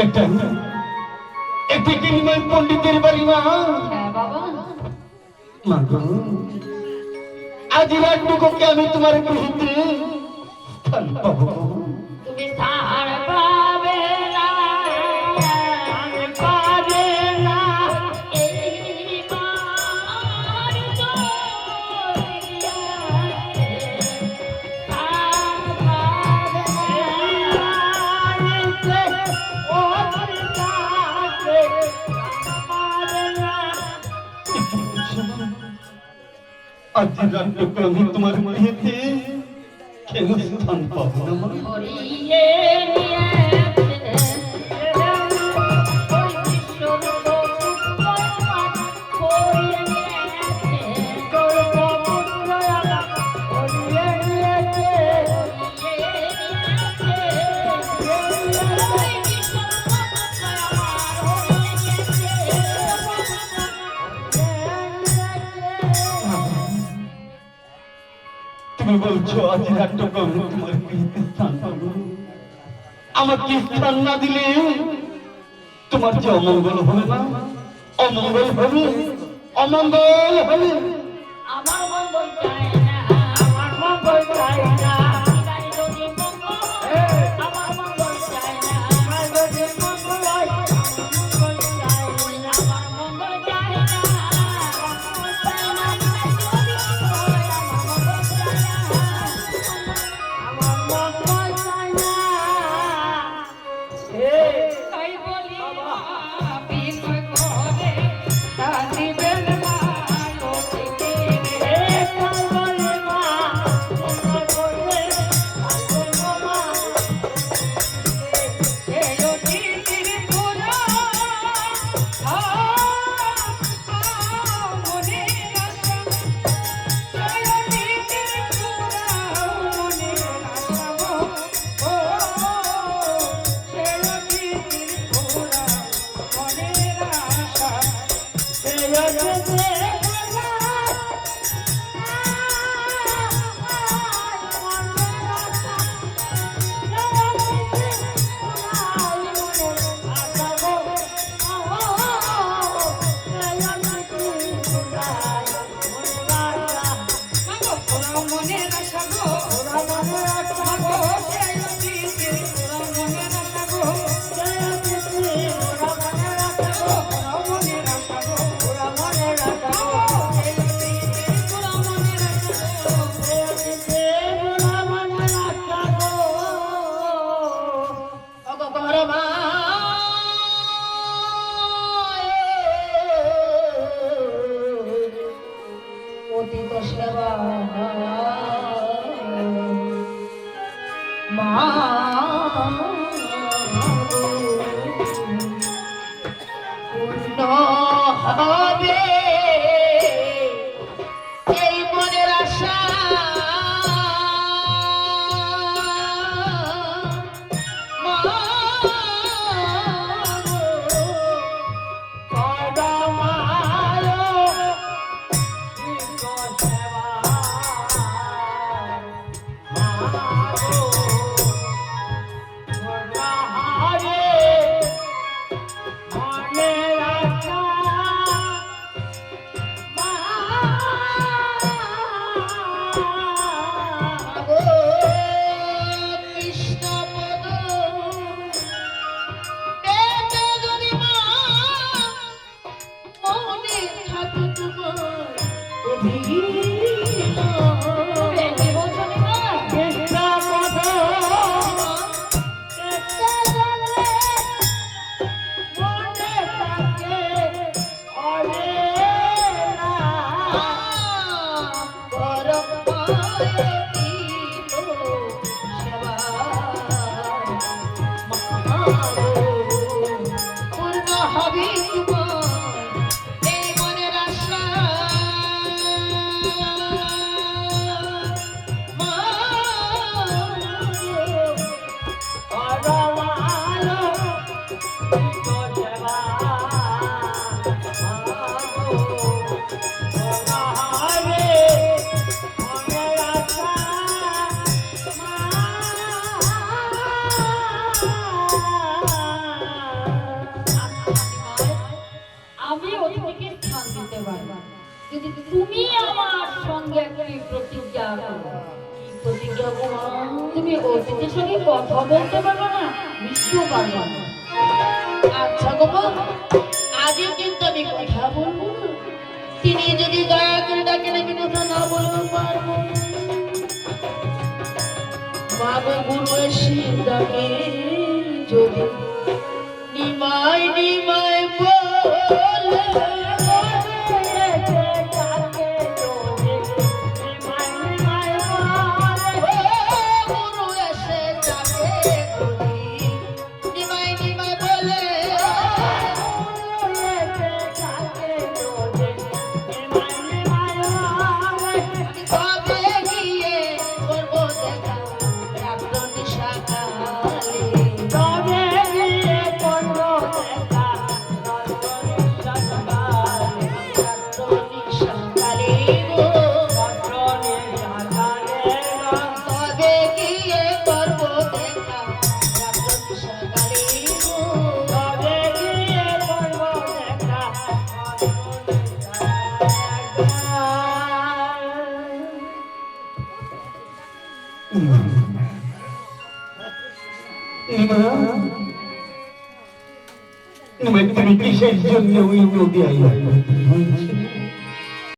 এটা এটি কি নিমাই পণ্ডিতের বাড়ি মা? হ্যাঁ বাবা। মা গো, আজ রাতটুকুকে আমি তোমার গৃহীতে স্থান পাবো। তুমি স্থান পাবে না, পাবে না, এইবার জড়িয়াছে। স্থান পাবে না, ওর কাছে পাবে না। আজ রাতটুকু আমি তোমার গৃহীতে কেন স্থান পাবো না মা? হরিয়ে নিয়েছে ওই বিশ্বরূপ হরিয়ে নিয়েছে গর্ভপুত্র হরিয়ে নিয়েছে ওই বিশ্বরূপ তুমি বলছো আজ রাতটুকু আমি তোমার গৃহীতে স্থান পাবো। আমাকে স্থান না দিলে তোমার যে অমঙ্গল হবে না? অমঙ্গল হবে, অমঙ্গল হবে। আমার মঙ্গল চাই না, আমার মঙ্গল চাই না, যদি মঙ্গল আমার মঙ্গল চাই না, আমার যদি মঙ্গল হয় মঙ্গল চাই না, আমার মঙ্গল চাই না, মঙ্গল চাই না, যদি মঙ্গল হয় আমার মঙ্গল চাই না। তাই বলি বিনয় করে তা দিবেন না। অতীত সেবা মা পূর্ণ হবে এই মনের আশা আমি অতিথিকে স্থান দিতে পারবো যদি তুমি আমার সঙ্গে একটি প্রতিজ্ঞা করো। কি প্রতিজ্ঞা করো? তুমি অতিথির সঙ্গে কথা বলতে পারবে না, মিশতেও পারবে না। আচ্ছা গোপাল, আজও কিন্তু আমি কথা বলবো না। তিনি যদি দয়া করে ডাকেন আমি কথা না বলবো পারবো না। মা গো গুরু এসে ডাকে যদি নিমাই নিমাই বলে গুরু এসে ডাকে যদি নিমাই নিমাই বলে তবে গিয়ে করবো দেখা রাত্র নিশাকালে। তবে গিয়ে করবো দেখা রাত্র রাত্র নিশাকালে গো, তবে গিয়ে করবো দেখা রাত্র নিশাকালে গো। তুমি কিসের জন্য ওই নদী আইয়া